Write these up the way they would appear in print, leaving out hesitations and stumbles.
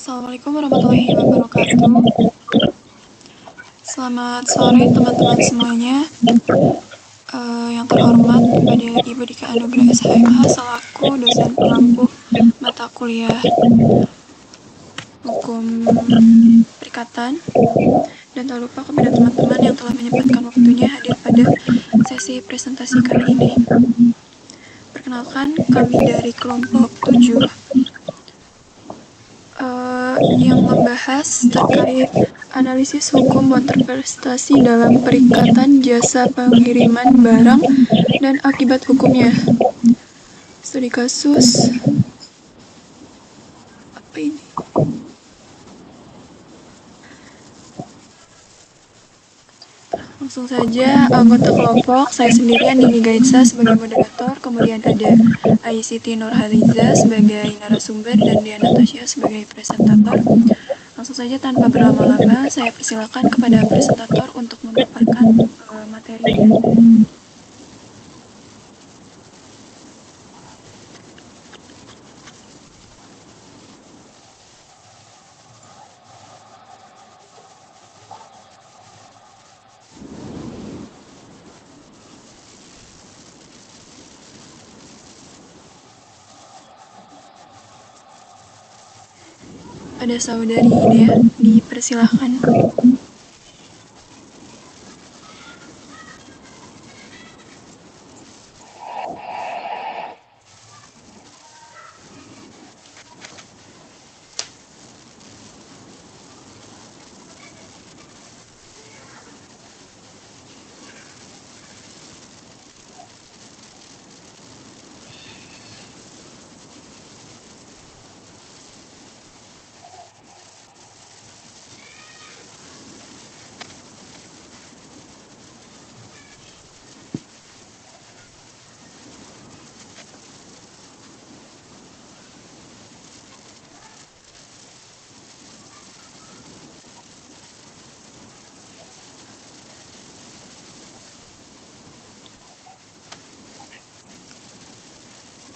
Assalamualaikum warahmatullahi wabarakatuh. Selamat sore teman-teman semuanya. Yang terhormat kepada Ibu Dika Anugrah SHMH selaku dosen pengampu mata kuliah Hukum Perikatan, dan tak lupa kepada teman-teman yang telah menyempatkan waktunya hadir pada sesi presentasi kali ini. Perkenalkan, kami dari kelompok 7 yang membahas terkait analisis hukum water dalam perikatan jasa pengiriman barang dan akibat hukumnya. Studi kasus apa ini? Langsung saja, anggota kelompok, saya sendirian Nini Gaitsa sebagai moderator, kemudian ada ICT Nurhaliza sebagai narasumber, dan Diana Tasya sebagai presentator. Langsung saja tanpa berlama-lama, saya persilakan kepada presentator untuk memaparkan materinya. Ada saudari Ida, dipersilahkan.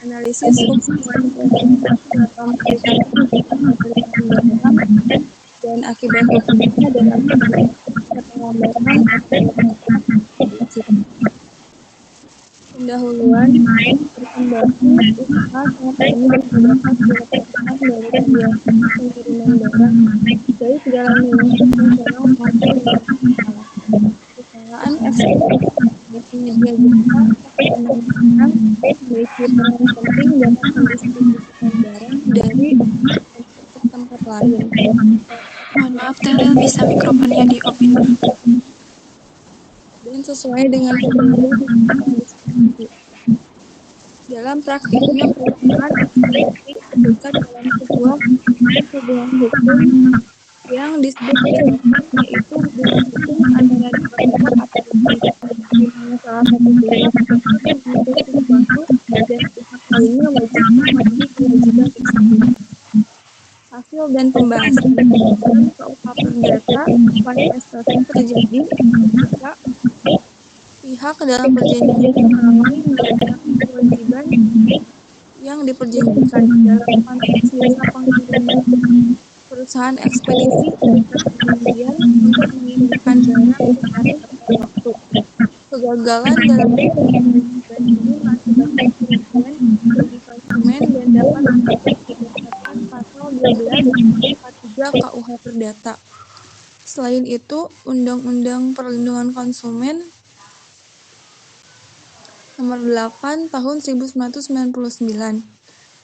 Analisis hukum dalam dan akibat hukumnya dalam penggambaran pendahuluan perkembangan usaha ini berdasarkan dari kegiatan pengiriman barang dari segala bentuk fungsional maupun perusahaan ekspedisi penyedia jasa pengiriman memiliki peran penting dalam mendistribusikan barang dari tempat lain. Mohon maaf, Teril, bisa mikrofonnya di-open. Dan sesuai dengan ketentuan distribusi. Dalam praktiknya perusahaan ekspedisi terdekat dalam sebuah hubungan hukum yang disebut yaitu hubungan hukum antara dua pihak ekspedisi, di mana salah satu pihak tersebut menuntut sesuatu dan pihak lainnya wajib mematuhi kewajiban tersebut. Hasil dan pembahasan dalam KUH Perdata kontestasi terjadi jika pihak dalam perjanjian menghalangi melaksanakan kewajiban yang diperjanjikan dalam konteks jasa pengiriman. Perusahaan ekspedisi terikat perjanjian untuk mengirimkan barang secara tepat waktu. Kegagalan dalam kewajiban ini mengakibatkan kerugian bagi konsumen dan dapat berdasarkan pasal 12 43 KUH Perdata. Selain itu, Undang-Undang Perlindungan Konsumen Nomor 8 Tahun 1999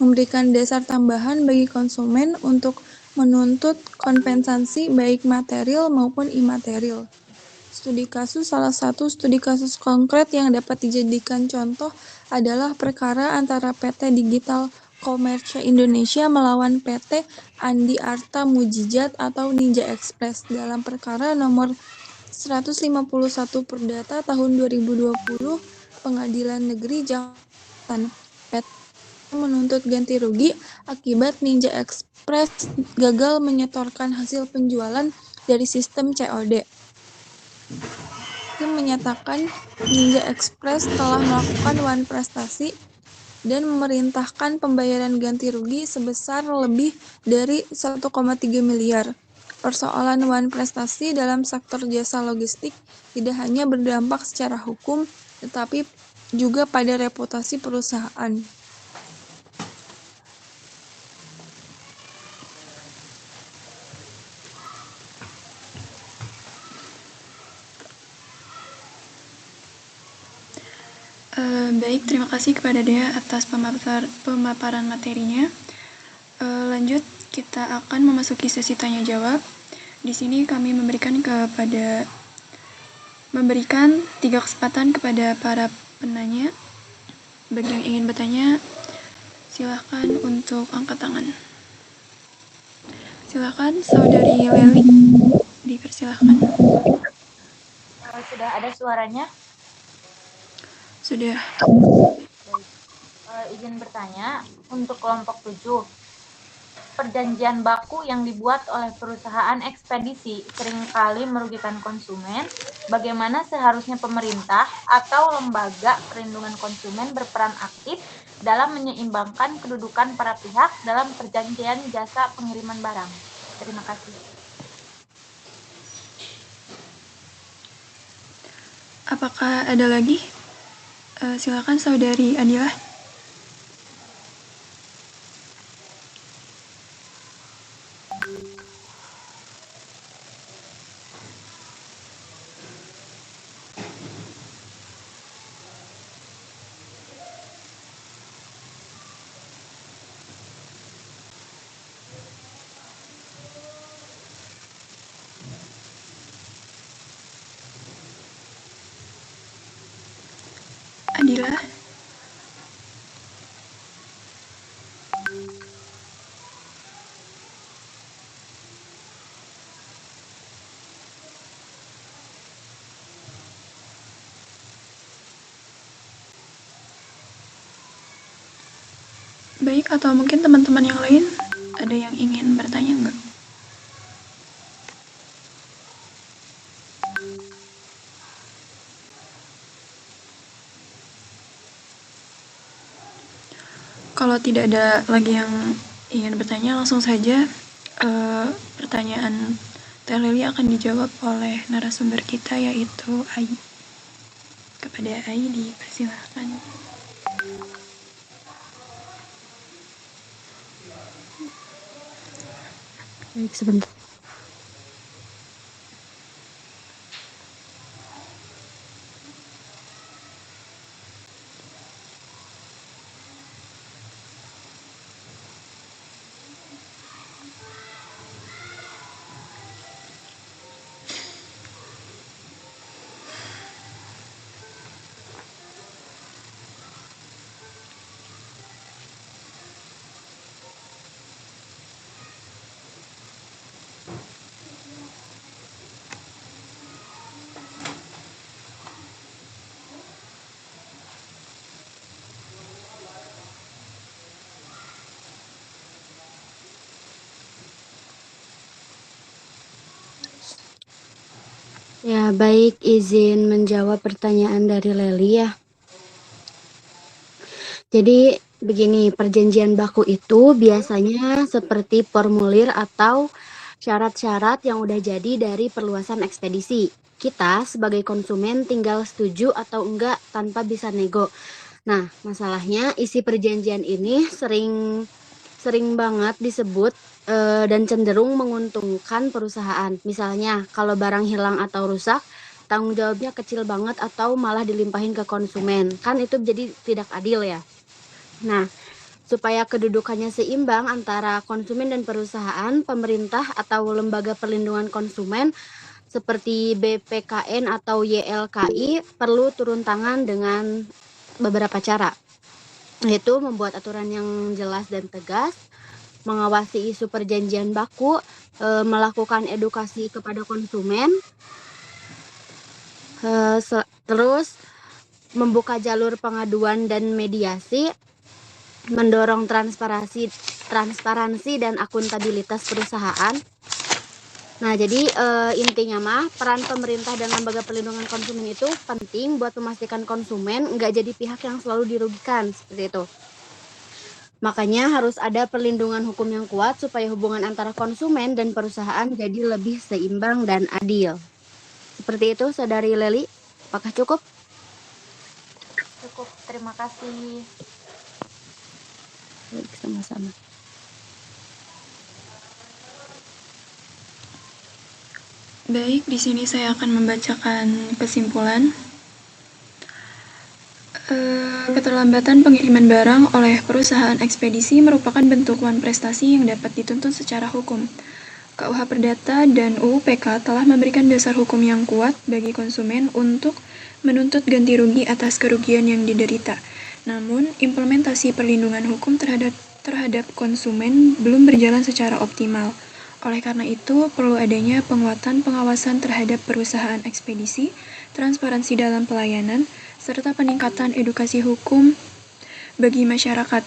memberikan dasar tambahan bagi konsumen untuk menuntut kompensasi baik material maupun imaterial. Salah satu studi kasus konkret yang dapat dijadikan contoh adalah perkara antara PT Digital Commerce Indonesia melawan PT Andi Arta Mujijat atau Ninja Express dalam perkara nomor 151 Perdata tahun 2020 Pengadilan Negeri Jakarta. PT menuntut ganti rugi akibat Ninja Express gagal menyetorkan hasil penjualan dari sistem COD. Hakim menyatakan Ninja Express telah melakukan prestasi dan memerintahkan pembayaran ganti rugi sebesar lebih dari 1,3 miliar. Persoalan wan prestasi dalam sektor jasa logistik tidak hanya berdampak secara hukum, tetapi juga pada reputasi perusahaan. Baik, terima kasih kepada Dea atas pemaparan materinya. Lanjut, kita akan memasuki sesi tanya jawab. Di sini kami memberikan 3 kesempatan kepada para penanya. Bagi yang ingin bertanya, silahkan untuk angkat tangan. Silahkan, Saudari Leli, dipersilahkan. Sudah ada suaranya? Sudah. Izin bertanya, untuk kelompok 7, perjanjian baku yang dibuat oleh perusahaan ekspedisi seringkali merugikan konsumen. Bagaimana seharusnya pemerintah atau lembaga perlindungan konsumen berperan aktif dalam menyeimbangkan kedudukan para pihak dalam perjanjian jasa pengiriman barang? Terima kasih. Apakah ada lagi? Silakan Saudari Adila. Adila. Baik, atau mungkin teman-teman yang lain ada yang ingin bertanya enggak? Kalau tidak ada lagi yang ingin bertanya, langsung saja pertanyaan Teh Leli akan dijawab oleh narasumber kita, yaitu Ai. Kepada Ai dipersilahkan. Baik, sebentar. Ya, baik, izin menjawab pertanyaan dari Leli ya. Jadi begini, perjanjian baku itu biasanya seperti formulir atau syarat-syarat yang udah jadi dari perluasan ekspedisi. Kita sebagai konsumen tinggal setuju atau enggak tanpa bisa nego. Nah, masalahnya isi perjanjian ini sering banget disebut dan cenderung menguntungkan perusahaan. Misalnya, kalau barang hilang atau rusak, tanggung jawabnya kecil banget atau malah dilimpahin ke konsumen. Kan itu jadi tidak adil ya. Nah, supaya kedudukannya seimbang antara konsumen dan perusahaan, pemerintah atau lembaga perlindungan konsumen seperti BPKN atau YLKI perlu turun tangan dengan beberapa cara, yaitu membuat aturan yang jelas dan tegas, mengawasi isu perjanjian baku, melakukan edukasi kepada konsumen, terus membuka jalur pengaduan dan mediasi, mendorong transparansi dan akuntabilitas perusahaan, Nah, jadi intinya mah peran pemerintah dan lembaga perlindungan konsumen itu penting buat memastikan konsumen nggak jadi pihak yang selalu dirugikan, seperti itu. Makanya harus ada perlindungan hukum yang kuat supaya hubungan antara konsumen dan perusahaan jadi lebih seimbang dan adil. Seperti itu, Saudari Leli. Apakah cukup? Cukup, terima kasih. Baik, sama-sama. Baik, di sini saya akan membacakan kesimpulan. Keterlambatan pengiriman barang oleh perusahaan ekspedisi merupakan bentuk prestasi yang dapat dituntut secara hukum. KUH Perdata dan UU PK telah memberikan dasar hukum yang kuat bagi konsumen untuk menuntut ganti rugi atas kerugian yang diderita. Namun, implementasi perlindungan hukum terhadap konsumen belum berjalan secara optimal. Oleh karena itu, perlu adanya penguatan pengawasan terhadap perusahaan ekspedisi, transparansi dalam pelayanan, serta peningkatan edukasi hukum bagi masyarakat.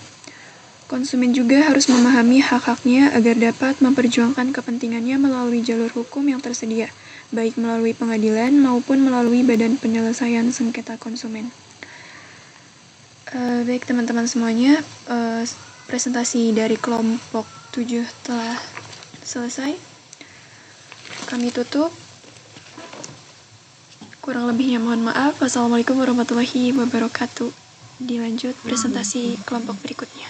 Konsumen juga harus memahami hak-haknya agar dapat memperjuangkan kepentingannya melalui jalur hukum yang tersedia, baik melalui pengadilan maupun melalui Badan Penyelesaian Sengketa Konsumen. Baik teman-teman semuanya, presentasi dari kelompok 7 telah selesai. Kami tutup. Kurang lebihnya mohon maaf. Wassalamualaikum warahmatullahi wabarakatuh. Dilanjut presentasi kelompok berikutnya.